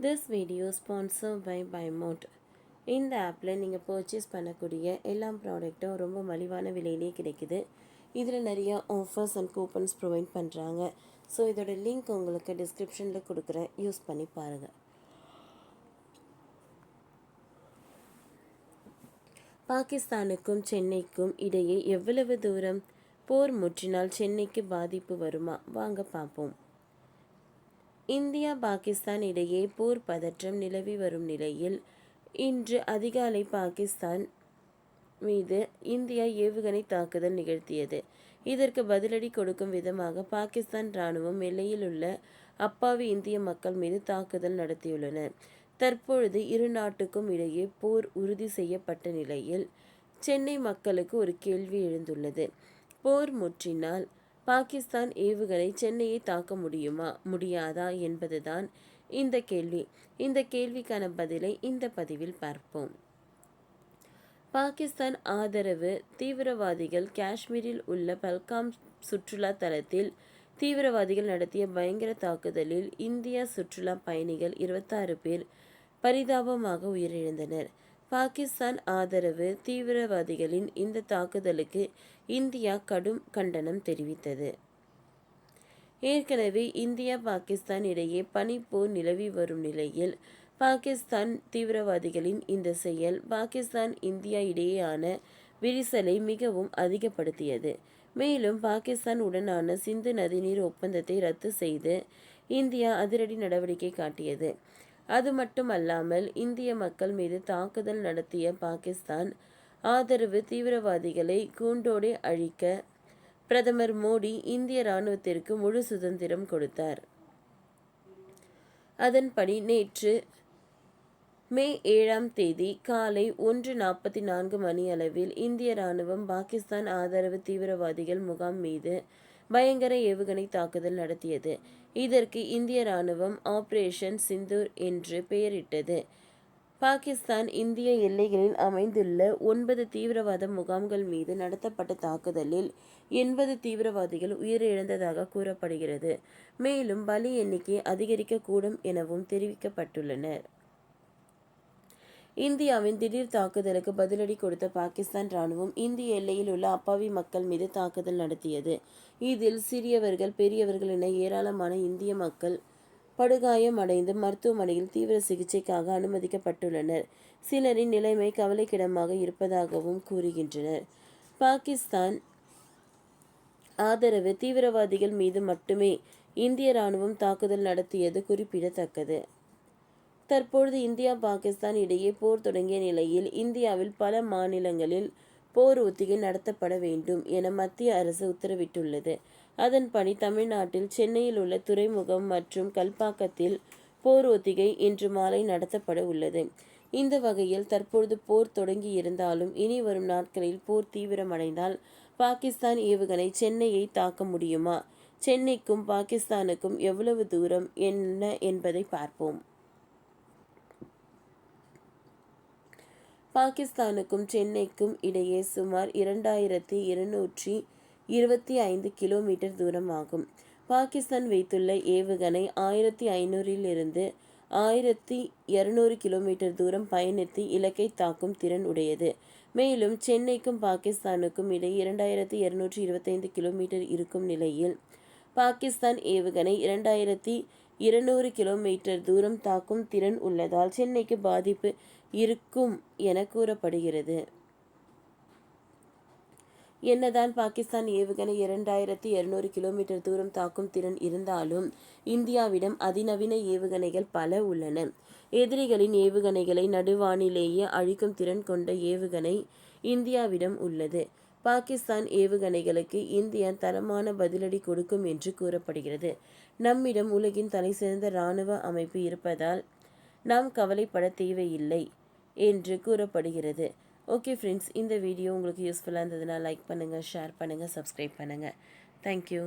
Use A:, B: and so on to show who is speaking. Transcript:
A: This video sponsored by Buymote. இந்த ஆப்பில் நீங்கள் பர்ச்சேஸ் பண்ணக்கூடிய எல்லா ப்ராடக்ட்டும் ரொம்ப மலிவான விலையிலே கிடைக்குது. இதில் நிறையா ஆஃபர்ஸ் அண்ட் கூப்பன்ஸ் ப்ரொவைட் பண்ணுறாங்க. ஸோ இதோட லிங்க் உங்களுக்கு டிஸ்கிரிப்ஷனில் கொடுக்குறேன், யூஸ் பண்ணி பாருங்கள். பாகிஸ்தானுக்கும் சென்னைக்கும் இடையே எவ்வளவு தூரம்? போர் முற்றினால் சென்னைக்கு பாதிப்பு வருமா? வாங்க பார்ப்போம். இந்தியா பாகிஸ்தான் இடையே போர் பதற்றம் நிலவி வரும் நிலையில் இன்று அதிகாலை பாகிஸ்தான் மீது இந்தியா ஏவுகணை தாக்குதல் நிகழ்த்தியது. இதற்கு பதிலடி கொடுக்கும் விதமாக பாகிஸ்தான் இராணுவம் எல்லையில் உள்ள அப்பாவி இந்திய மக்கள் மீது தாக்குதல் நடத்தியுள்ளனர். தற்பொழுது இரு நாட்டுக்கும் இடையே போர் உறுதி செய்யப்பட்ட நிலையில் சென்னை மக்களுக்கு ஒரு கேள்வி எழுந்துள்ளது. போர் முற்றினால் பாகிஸ்தான் ஏவுகணை சென்னையை தாக்க முடியாதா என்பதுதான் இந்த கேள்வி. இந்த கேள்விக்கான பதிலை இந்த பதிவில் பார்ப்போம். பாகிஸ்தான் ஆதரவு தீவிரவாதிகள் காஷ்மீரில் உள்ள பல்காம் சுற்றுலா தலத்தில் தீவிரவாதிகள் நடத்திய பயங்கர தாக்குதலில் இந்திய சுற்றுலா பயணிகள் 26 பேர் பரிதாபமாக உயிரிழந்தனர். பாகிஸ்தான் ஆதரவு தீவிரவாதிகளின் இந்த தாக்குதலுக்கு இந்தியா கடும் கண்டனம் தெரிவித்தது. ஏற்கனவே இந்தியா பாகிஸ்தான் இடையே பனிப்போர் நிலவி வரும் நிலையில் பாகிஸ்தான் தீவிரவாதிகளின் இந்த செயல் பாகிஸ்தான் இந்தியா இடையேயான விரிசலை மிகவும் அதிகப்படுத்தியது. மேலும் பாகிஸ்தான் உடனான சிந்து நதிநீர் ஒப்பந்தத்தை ரத்து செய்து இந்தியா அதிரடி நடவடிக்கை காட்டியது. அது மட்டுமல்லாமல் இந்திய மக்கள் மீது தாக்குதல் நடத்திய பாகிஸ்தான் ஆதரவு தீவிரவாதிகளை கூண்டோடு அழிக்க பிரதமர் மோடி இந்திய இராணுவத்திற்கு முழு சுதந்திரம் கொடுத்தார். அதன்படி நேற்று மே 7ஆம் தேதி காலை 1:44 மணியளவில் இந்திய இராணுவம் பாகிஸ்தான் ஆதரவு தீவிரவாதிகள் முகாம் மீது பயங்கர ஏவுகணை தாக்குதல் நடத்தியது. இதற்கு இந்திய இராணுவம் ஆபரேஷன் சிந்தூர் என்று பெயரிட்டது. பாகிஸ்தான் இந்திய எல்லைகளில் அமைந்துள்ள 9 தீவிரவாத முகாம்கள் மீது நடத்தப்பட்ட தாக்குதலில் 80 தீவிரவாதிகள் உயிரிழந்ததாக கூறப்படுகிறது. மேலும் பலி எண்ணிக்கை அதிகரிக்கக்கூடும் எனவும் தெரிவிக்கப்பட்டுள்ளனர். இந்தியாவின் திடீர் தாக்குதலுக்கு பதிலடி கொடுத்த பாகிஸ்தான் இராணுவம் இந்திய எல்லையில் உள்ள அப்பாவி மக்கள் மீது தாக்குதல் நடத்தியது. இதில் சிறியவர்கள், பெரியவர்கள் என ஏராளமான இந்திய மக்கள் படுகாயம் அடைந்து மருத்துவமனையில் தீவிர சிகிச்சைக்காக அனுமதிக்கப்பட்டுள்ளனர். சிலரின் நிலைமை கவலைக்கிடமாக இருப்பதாகவும் கூறுகின்றனர். பாகிஸ்தான் ஆதரவு தீவிரவாதிகள் மீது மட்டுமே இந்திய இராணுவம் தாக்குதல் நடத்தியது குறிப்பிடத்தக்கது. தற்பொழுது இந்தியா பாகிஸ்தான் இடையே போர் தொடங்கிய நிலையில் இந்தியாவில் பல மாநிலங்களில் போர் ஒத்திகை நடத்தப்பட வேண்டும் என மத்திய அரசு உத்தரவிட்டுள்ளது. அதன்படி தமிழ்நாட்டில் சென்னையில் உள்ள துறைமுகம் மற்றும் கல்பாக்கத்தில் போர் ஒத்திகை இன்று மாலை நடத்தப்பட உள்ளது. இந்த வகையில் தற்பொழுது போர் தொடங்கி இருந்தாலும் இனி வரும் நாட்களில் போர் தீவிரமடைந்தால் பாகிஸ்தான் ஏவுகணை சென்னையை தாக்க முடியுமா? சென்னைக்கும் பாகிஸ்தானுக்கும் எவ்வளவு தூரம் என்ன என்பதை பார்ப்போம். பாகிஸ்தானுக்கும் சென்னைக்கும் இடையே சுமார் 2225 கிலோமீட்டர் தூரம் ஆகும். பாகிஸ்தான் வைத்துள்ள ஏவுகணை 1500 1200 கிலோமீட்டர் தூரம் பயணித்து இலக்கை தாக்கும் திறன் உடையது. மேலும் சென்னைக்கும் பாகிஸ்தானுக்கும் இடையே 2225 கிலோமீட்டர் இருக்கும் நிலையில் பாகிஸ்தான் ஏவுகணை 2200 கிலோமீட்டர் தூரம் தாக்கும் திறன் உள்ளதால் சென்னைக்கு பாதிப்பு இருக்கும் என கூறப்படுகிறது. என்னதான் பாகிஸ்தான் ஏவுகணை 2200 கிலோமீட்டர் தூரம் தாக்கும் திறன் இருந்தாலும் இந்தியாவிடம் அதிநவீன ஏவுகணைகள் பல உள்ளன. எதிரிகளின் ஏவுகணைகளை நடுவானிலேயே அழிக்கும் திறன் கொண்ட ஏவுகணை இந்தியாவிடம் உள்ளது. பாகிஸ்தான் ஏவுகணைகளுக்கு இந்தியா தரமான பதிலடி கொடுக்கும் என்று கூறப்படுகிறது. நம்மிடம் உலகின் தலைசிறந்த இராணுவ அமைப்பு இருப்பதால் நாம் கவலைப்பட தேவையில்லை என்று கூறப்படுகிறது. ஓகே ஃப்ரெண்ட்ஸ், இந்த வீடியோ உங்களுக்கு யூஸ்ஃபுல்லாக இருந்ததுன்னா லைக் பண்ணுங்கள், ஷேர் பண்ணுங்கள், சப்ஸ்கிரைப் பண்ணுங்கள். தேங்க்யூ.